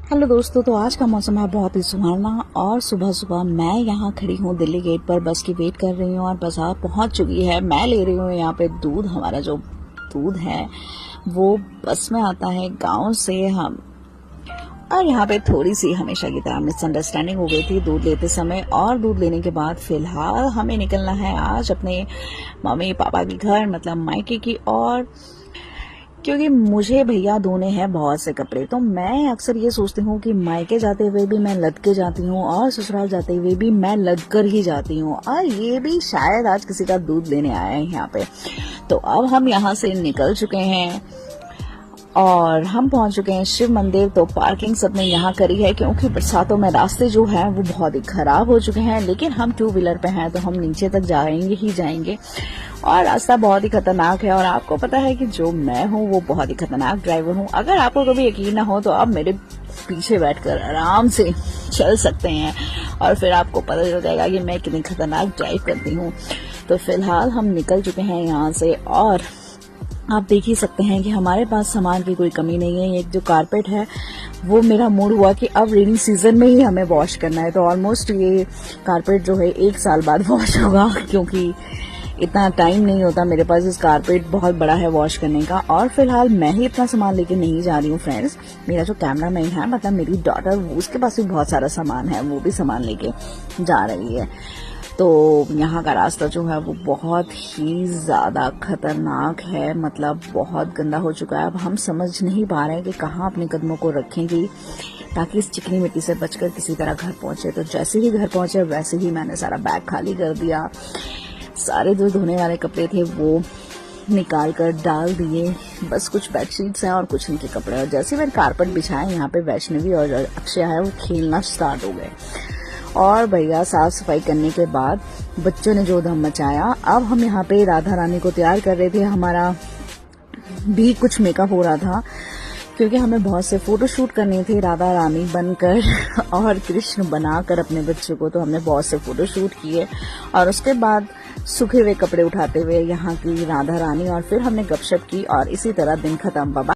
Hello दोस्तों, तो आज का मौसम है बहुत ही सुहाना और सुबह सुबह मैं यहाँ खड़ी हूँ दिल्ली गेट पर, बस की वेट कर रही हूँ और बस आ पहुँच चुकी है। मैं ले रही हूँ यहाँ पे दूध। हमारा जो दूध है वो बस में आता है गांव से। हम और यहाँ पे थोड़ी सी हमेशा की तरह मिसअंडरस्टैंडिंग हो गई थी दूध लेते समय, और दूध लेने के बाद फिलहाल हमें निकलना है आज अपने मम्मी पापा के घर, मतलब मायके की। और क्योंकि मुझे भैया धोने हैं बहुत से कपड़े, तो मैं अक्सर ये सोचती हूँ कि मायके जाते हुए भी मैं लद के जाती हूँ और ससुराल जाते हुए भी मैं लद कर ही जाती हूँ, और ये भी शायद आज किसी का दूध लेने आया है यहाँ पे। तो अब हम यहाँ से निकल चुके हैं और हम पहुंच चुके हैं शिव मंदिर। तो पार्किंग सबने यहाँ करी है क्योंकि बरसातों में रास्ते जो हैं वो बहुत ही खराब हो चुके हैं, लेकिन हम 2 व्हीलर पे हैं तो हम नीचे तक जाएंगे ही जाएंगे। और रास्ता बहुत ही खतरनाक है, और आपको पता है कि जो मैं हूँ वो बहुत ही खतरनाक ड्राइवर हूँ। अगर आपको कभी यकीन ना हो तो आप मेरे पीछे बैठकर आराम से चल सकते हैं और फिर आपको पता चल जाएगा कि मैं कितनी खतरनाक ड्राइव करती हूँ। तो फिलहाल हम निकल चुके हैं यहाँ से, और आप देख ही सकते हैं कि हमारे पास सामान की कोई कमी नहीं है। एक जो कारपेट है वो मेरा मूड हुआ कि अब रेनी सीजन में ही हमें वॉश करना है, तो ऑलमोस्ट ये कारपेट जो है 1 साल बाद वॉश होगा, क्योंकि इतना टाइम नहीं होता मेरे पास। इस कारपेट बहुत बड़ा है वॉश करने का। और फिलहाल मैं ही इतना सामान लेके नहीं जा रही हूँ फ्रेंड्स, मेरा जो कैमरामैन है, मतलब मेरी डॉटर, उसके पास भी बहुत सारा सामान है, वो भी सामान लेके जा रही है। तो यहाँ का रास्ता जो है वो बहुत ही ज्यादा खतरनाक है, मतलब बहुत गंदा हो चुका है। अब हम समझ नहीं पा रहे हैं कि कहाँ अपने कदमों को रखेंगे ताकि इस चिकनी मिट्टी से बचकर किसी तरह घर पहुंचे। तो जैसे ही घर पहुंचे वैसे ही मैंने सारा बैग खाली कर दिया, सारे जो धोने वाले कपड़े थे वो निकाल कर डाल दिए, बस कुछ बेडशीट्स हैं और कुछ इनके कपड़े। और जैसे मैंने कारपेट बिछाया, यहाँ पे वैष्णवी और अक्षय है वो खेलना स्टार्ट हो गए। और भैया साफ सफाई करने के बाद बच्चों ने जो धम मचाया। अब हम यहाँ पे राधा रानी को तैयार कर रहे थे, हमारा भी कुछ मेकअप हो रहा था क्योंकि हमें बहुत से फोटो शूट करने थे राधा रानी बनकर और कृष्ण बनाकर अपने बच्चों को। तो हमने बहुत से फोटो शूट किए और उसके बाद सूखे हुए कपड़े उठाते हुए यहाँ की राधा रानी, और फिर हमने गपशप की और इसी तरह दिन खत्म। बाबा।